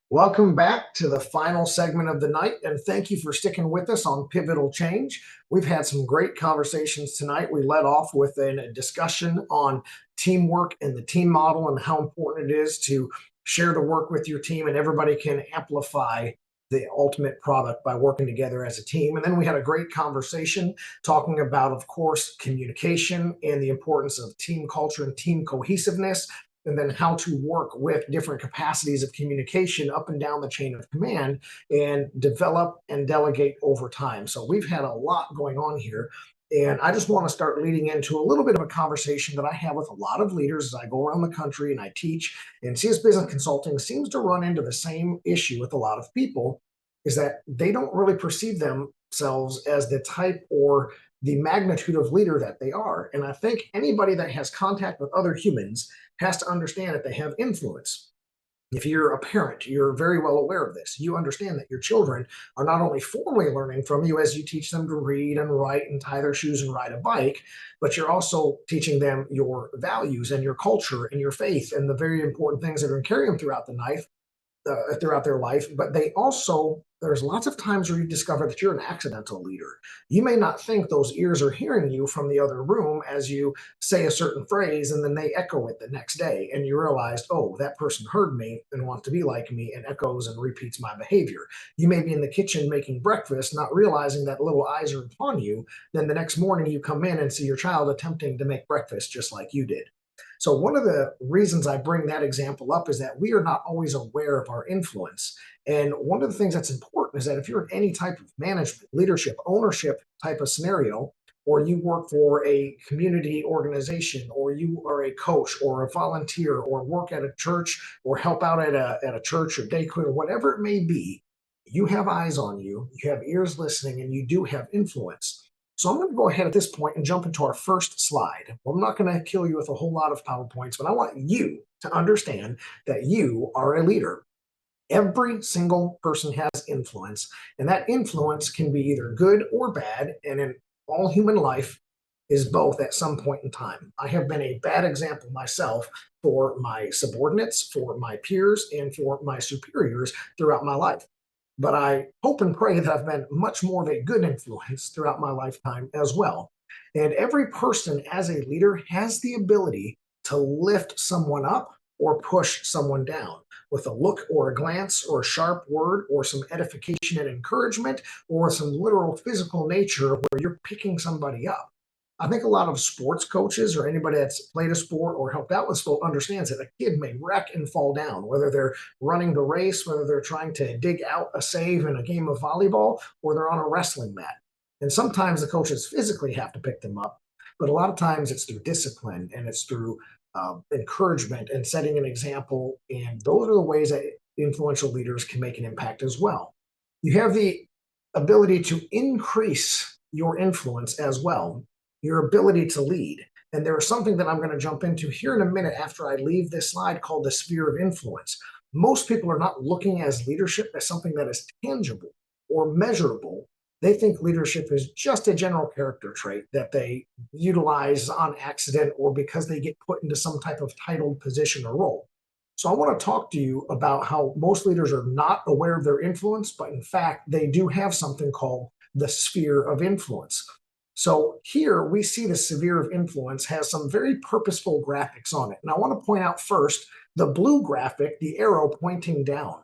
Welcome back to the final segment of the night, and thank you for sticking with us on Pivotal Change. We've had some great conversations tonight. We led off with a discussion on teamwork and the team model and how important it is to share the work with your team, and everybody can amplify the ultimate product by working together as a team. And then we had a great conversation talking about, of course, communication and the importance of team culture and team cohesiveness, and then how to work with different capacities of communication up and down the chain of command and develop and delegate over time. So we've had a lot going on here. And I just want to start leading into a little bit of a conversation that I have with a lot of leaders as I go around the country and I teach. And CS Business Consulting seems to run into the same issue with a lot of people, is that they don't really perceive themselves as the type or the magnitude of leader that they are. And I think anybody that has contact with other humans has to understand that they have influence. If you're a parent, you're very well aware of this. You understand that your children are not only formally learning from you as you teach them to read and write and tie their shoes and ride a bike, but you're also teaching them your values and your culture and your faith and the very important things that are going to carry them throughout their life. But they also, there's lots of times where you discover that you're an accidental leader. You may not think those ears are hearing you from the other room as you say a certain phrase, and then they echo it the next day, and you realize, oh, that person heard me and wants to be like me and echoes and repeats my behavior. You may be in the kitchen making breakfast, not realizing that little eyes are upon you. Then the next morning you come in and see your child attempting to make breakfast just like you did. So, one of the reasons I bring that example up is that we are not always aware of our influence. And one of the things that's important is that if you're in any type of management, leadership, ownership type of scenario, or you work for a community organization, or you are a coach or a volunteer, or work at a church, or help out at a church or daycare, whatever it may be, you have eyes on you, you have ears listening, and you do have influence. So I'm going to go ahead at this point and jump into our first slide. Well, I'm not going to kill you with a whole lot of PowerPoints, but I want you to understand that you are a leader. Every single person has influence, and that influence can be either good or bad, and in all human life is both at some point in time. I have been a bad example myself for my subordinates, for my peers, and for my superiors throughout my life. But I hope and pray that I've been much more of a good influence throughout my lifetime as well. And every person as a leader has the ability to lift someone up or push someone down with a look or a glance or a sharp word or some edification and encouragement or some literal physical nature where you're picking somebody up. I think a lot of sports coaches or anybody that's played a sport or helped out with sport understands that a kid may wreck and fall down, whether they're running the race, whether they're trying to dig out a save in a game of volleyball, or they're on a wrestling mat. And sometimes the coaches physically have to pick them up, but a lot of times it's through discipline and it's through encouragement and setting an example. And those are the ways that influential leaders can make an impact as well. You have the ability to increase your influence as well, your ability to lead. And there's something that I'm going to jump into here in a minute after I leave this slide called the sphere of influence. Most people are not looking as leadership as something that is tangible or measurable. They think leadership is just a general character trait that they utilize on accident or because they get put into some type of titled position or role. So I want to talk to you about how most leaders are not aware of their influence, but in fact, they do have something called the sphere of influence. So here we see the sphere of influence has some very purposeful graphics on it. And I want to point out first the blue graphic, the arrow pointing down.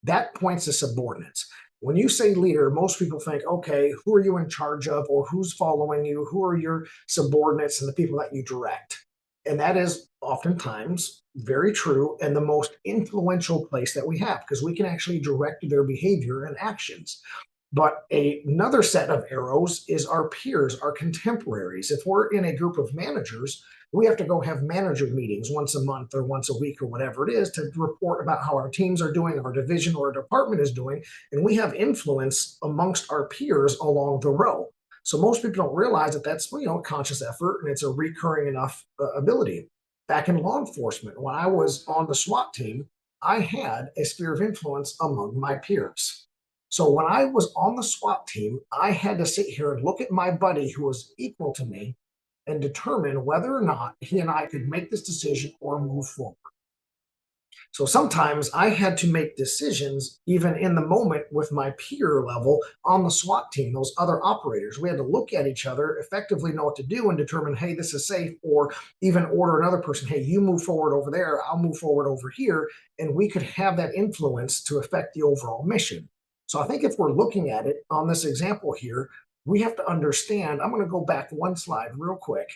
That points to subordinates. When you say leader, most people think, okay, who are you in charge of, or who's following you? Who are your subordinates and the people that you direct? And that is oftentimes very true and the most influential place that we have, because we can actually direct their behavior and actions. But another set of arrows is our peers, our contemporaries. If we're in a group of managers, we have to go have manager meetings once a month or once a week or whatever it is to report about how our teams are doing, our division or our department is doing, and we have influence amongst our peers along the row. So most people don't realize that that's a conscious effort and it's a recurring enough ability. Back in law enforcement, when I was on the SWAT team, I had a sphere of influence among my peers. So when I was on the SWAT team, I had to sit here and look at my buddy who was equal to me and determine whether or not he and I could make this decision or move forward. So sometimes I had to make decisions even in the moment with my peer level on the SWAT team, those other operators. We had to look at each other, effectively know what to do, and determine, hey, this is safe, or even order another person, hey, you move forward over there, I'll move forward over here. And we could have that influence to affect the overall mission. So I think if we're looking at it on this example here, we have to understand. I'm going to go back one slide real quick.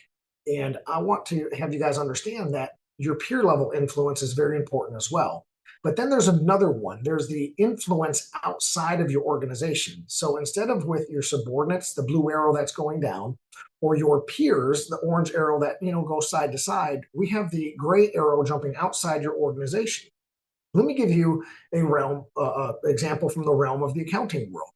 And I want to have you guys understand that your peer level influence is very important as well. But then there's another one. There's the influence outside of your organization. So instead of with your subordinates, the blue arrow that's going down, or your peers, the orange arrow that goes side to side, we have the gray arrow jumping outside your organization. Let me give you a realm example from the realm of the accounting world.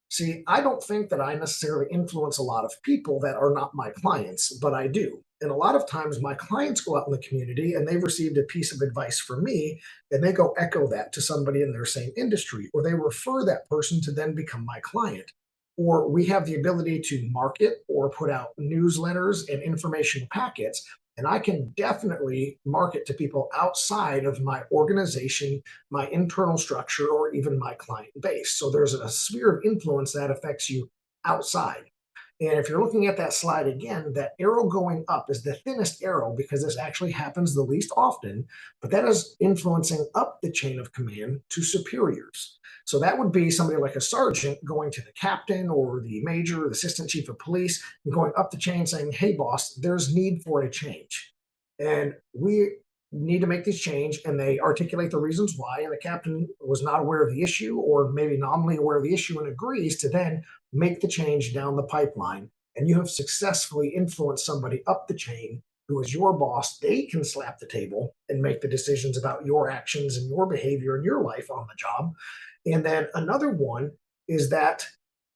See, I don't think that I necessarily influence a lot of people that are not my clients, but I do. And a lot of times my clients go out in the community and they've received a piece of advice from me and they go echo that to somebody in their same industry, or they refer that person to then become my client. Or we have the ability to market or put out newsletters and information packets. And I can definitely market to people outside of my organization, my internal structure, or even my client base. So there's a sphere of influence that affects you outside. And if you're looking at that slide again, that arrow going up is the thinnest arrow because this actually happens the least often, but that is influencing up the chain of command to superiors. So that would be somebody like a sergeant going to the captain or the major, or the assistant chief of police, and going up the chain saying, hey, boss, there's need for a change. And we need to make this change. And they articulate the reasons why. And the captain was not aware of the issue, or maybe nominally aware of the issue, and agrees to then make the change down the pipeline. And you have successfully influenced somebody up the chain who is your boss. They can slap the table and make the decisions about your actions and your behavior and your life on the job. And then another one is that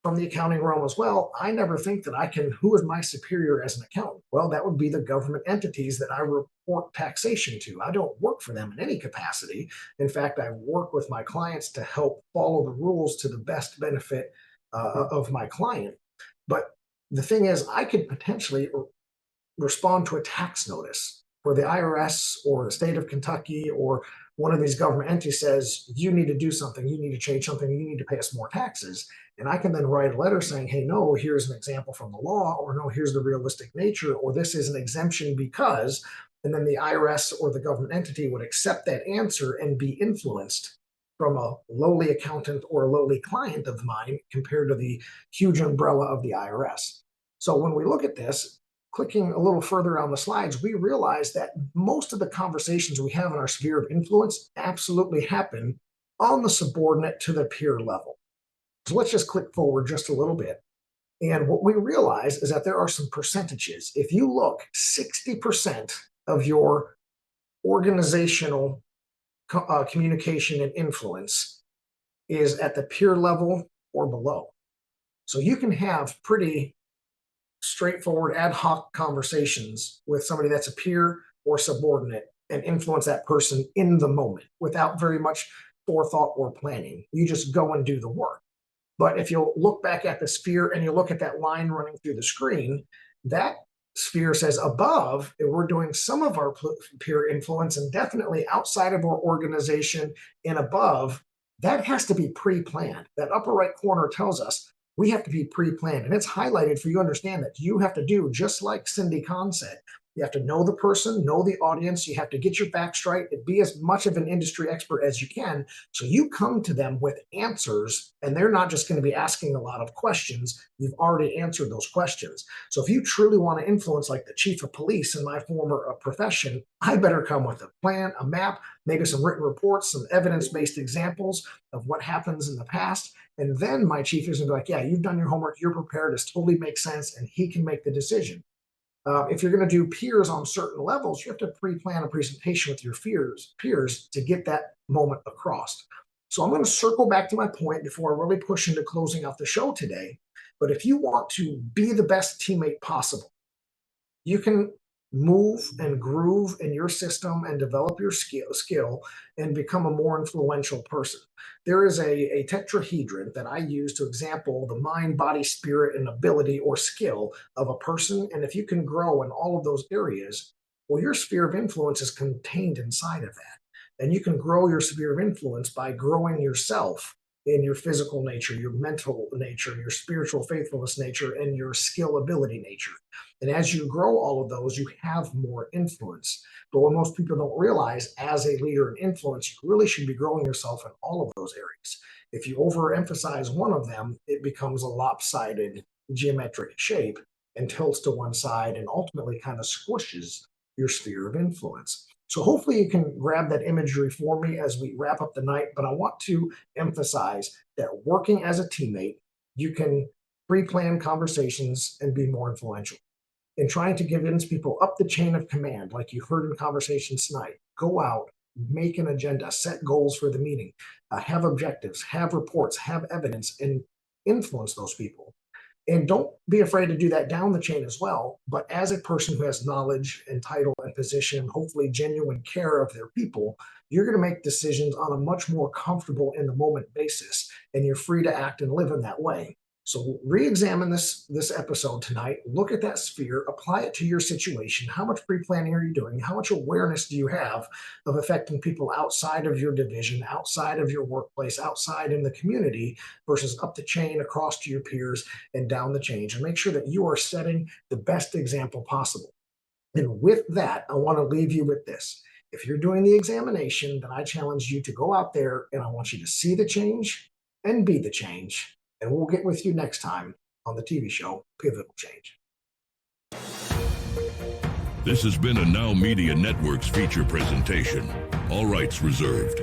from the accounting realm as well, I never think that I can, who is my superior as an accountant? Well, that would be the government entities that I report taxation to. I don't work for them in any capacity. In fact, I work with my clients to help follow the rules to the best benefit of my client. But the thing is, I could potentially respond to a tax notice where the IRS or the state of Kentucky or one of these government entities says, you need to do something, you need to change something, you need to pay us more taxes. And I can then write a letter saying, hey, no, here's an example from the law, or no, here's the realistic nature, or this is an exemption because, and then the IRS or the government entity would accept that answer and be influenced from a lowly accountant or a lowly client of mine compared to the huge umbrella of the IRS. So when we look at this, clicking a little further on the slides, we realize that most of the conversations we have in our sphere of influence absolutely happen on the subordinate to the peer level. So let's just click forward just a little bit. And what we realize is that there are some percentages. If you look, 60% of your organizational communication and influence is at the peer level or below. So you can have pretty straightforward ad hoc conversations with somebody that's a peer or subordinate and influence that person in the moment without very much forethought or planning. You just go and do the work. But if you look back at the sphere and you look at that line running through the screen, that sphere says above, we're doing some of our peer influence, and definitely outside of our organization and above, that has to be pre-planned. That upper right corner tells us we have to be pre-planned, and it's highlighted for you to understand that you have to do just like Cindy Conn said. You have to know the person, know the audience. You have to get your facts right and be as much of an industry expert as you can. So you come to them with answers, and they're not just going to be asking a lot of questions. You've already answered those questions. So if you truly want to influence, like the chief of police in my former profession, I better come with a plan, a map, maybe some written reports, some evidence-based examples of what happens in the past. And then my chief is going to be like, yeah, you've done your homework, you're prepared, this totally makes sense, and he can make the decision. If you're going to do peers on certain levels, you have to pre-plan a presentation with your peers to get that moment across. So I'm going to circle back to my point before I really push into closing out the show today. But if you want to be the best teammate possible, you can move and groove in your system and develop your skill and become a more influential person. There is a tetrahedron that I use to example the mind, body, spirit, and ability or skill of a person. And if you can grow in all of those areas, well, your sphere of influence is contained inside of that. And you can grow your sphere of influence by growing yourself in your physical nature, your mental nature, your spiritual faithfulness nature, and your skill ability nature. And as you grow all of those, you have more influence. But what most people don't realize, as a leader and influence, you really should be growing yourself in all of those areas. If you overemphasize one of them, it becomes a lopsided geometric shape and tilts to one side and ultimately kind of squishes your sphere of influence. So hopefully you can grab that imagery for me as we wrap up the night. But I want to emphasize that working as a teammate, you can pre-plan conversations and be more influential. In trying to convince people up the chain of command, like you heard in conversations tonight, go out, make an agenda, set goals for the meeting, have objectives, have reports, have evidence, and influence those people. And don't be afraid to do that down the chain as well. But as a person who has knowledge and title and position, hopefully genuine care of their people, you're going to make decisions on a much more comfortable in the moment basis. And you're free to act and live in that way. So re-examine this episode tonight. Look at that sphere, apply it to your situation. How much pre-planning are you doing? How much awareness do you have of affecting people outside of your division, outside of your workplace, outside in the community, versus up the chain, across to your peers, and down the chain? And make sure that you are setting the best example possible. And with that, I want to leave you with this. If you're doing the examination, then I challenge you to go out there and I want you to see the change and be the change. And we'll get with you next time on the TV show Pivotal Change. This has been a Now Media Networks feature presentation. All rights reserved.